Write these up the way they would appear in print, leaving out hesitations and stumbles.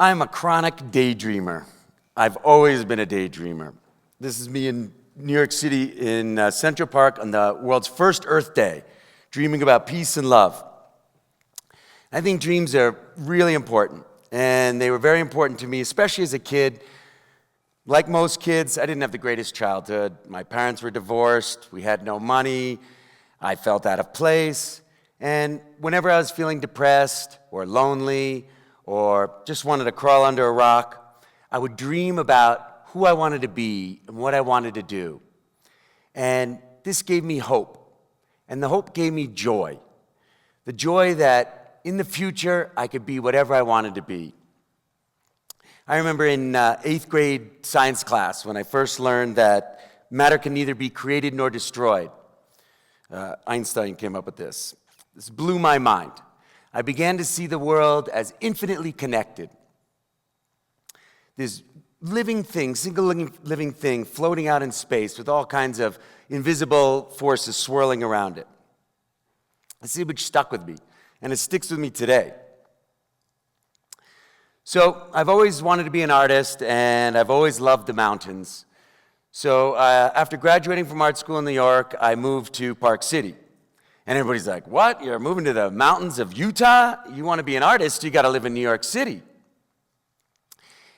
I'm a chronic daydreamer. I've always been a daydreamer. This is me in New York City in Central Park on the world's first Earth Day, dreaming about peace and love. I think dreams are really important, and they were very important to me, especially as a kid. Like most kids, I didn't have the greatest childhood. My parents were divorced, we had no money, I felt out of place, and whenever I was feeling depressed or lonely or just wanted to crawl under a rock, I would dream about who I wanted to be and what I wanted to do. And this gave me hope, and the hope gave me joy. The joy that in the future I could be whatever I wanted to be. I remember in 8th grade science class when I first learned that matter can neither be created nor destroyed. Einstein came up with this. This blew my mind. I began to see the world as infinitely connected. This living thing, single living thing floating out in space with all kinds of invisible forces swirling around it. This image stuck with me, and it sticks with me today. So I've always wanted to be an artist, and I've always loved the mountains. So after graduating from art school in New York, I moved to ParkCity. And everybody's like, what? You're moving to the mountains of Utah? You want to be an artist, you got to live in New York City.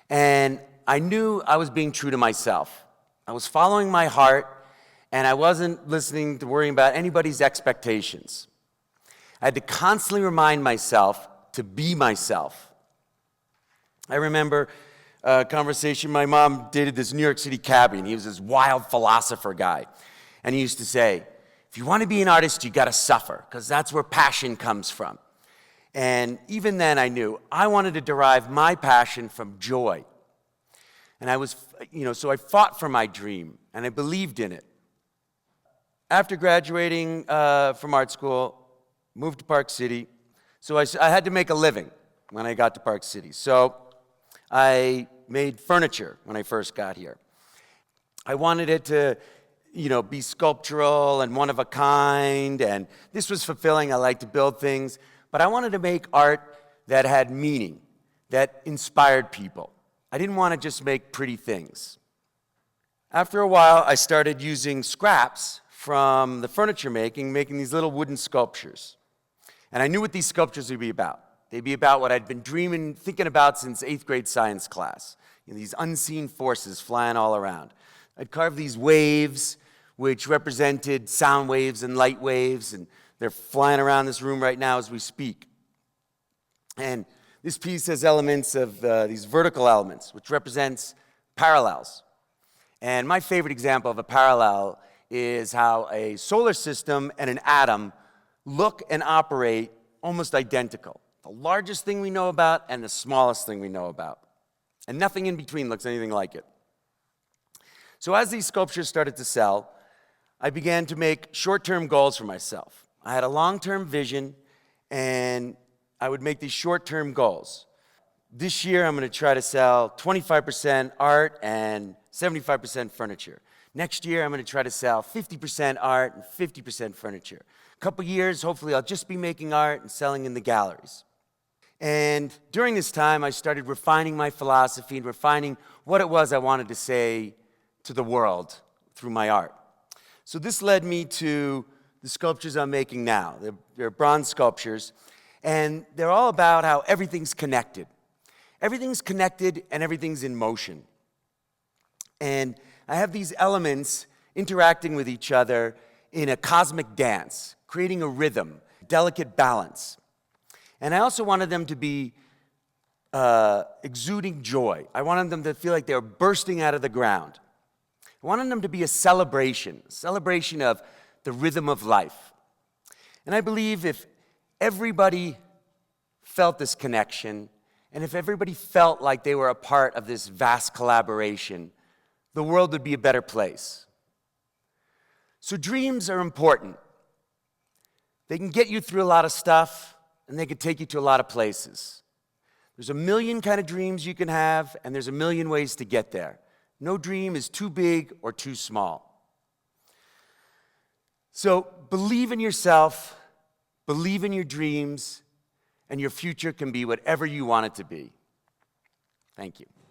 And I knew I was being true to myself. I was following my heart, and I wasn't listening to worrying about anybody's expectations. I had to constantly remind myself to be myself. I remember a conversation, my mom dated this New York City cabbie, and he was this wild philosopher guy. And he used to say, if you want to be an artist, you got to suffer, because that's where passion comes from. And even then I knew I wanted to derive my passion from joy. And I was, so I fought for my dream, and I believed in it. After graduating from art school, moved to ParkCity. So I had to make a living when I got to ParkCity. So I made furniture when I first got here. I wanted it to, be sculptural and one of a kind, and this was fulfilling. I like to build things, but I wanted to make art that had meaning, that inspired people. I didn't want to just make pretty things. After a while, I started using scraps from the furniture making these little wooden sculptures. And I knew what these sculptures would be about. They'd be about what I'd been thinking about since 8th grade science class. These unseen forces flying all around. I'd carve these waves, which represented sound waves and light waves, and they're flying around this room right now as we speak. And this piece has elements of these vertical elements, which represents parallels. And my favorite example of a parallel is how a solar system and an atom look and operate almost identical. The largest thing we know about and the smallest thing we know about. And nothing in between looks anything like it. So as these sculptures started to sell, I began to make short-term goals for myself. I had a long-term vision, and I would make these short-term goals. This year, I'm going to try to sell 25% art and 75% furniture. Next year, I'm going to try to sell 50% art and 50% furniture. A couple years, hopefully, I'll just be making art and selling in the galleries. And during this time, I started refining my philosophy and refining what it was I wanted to say to the world through my art. So this led me to the sculptures I'm making now. They're bronze sculptures, and they're all about how everything's connected. Everything's connected and everything's in motion. And I have these elements interacting with each other in a cosmic dance, creating a rhythm, delicate balance. And I also wanted them to be exuding joy. I wanted them to feel like they were bursting out of the ground. I wanted them to be a celebration of the rhythm of life. And I believe if everybody felt this connection, and if everybody felt like they were a part of this vast collaboration, the world would be a better place. So dreams are important. They can get you through a lot of stuff, and they can take you to a lot of places. There's a million kind of dreams you can have, and there's a million ways to get there. No dream is too big or too small. So believe in yourself, believe in your dreams, and your future can be whatever you want it to be. Thank you.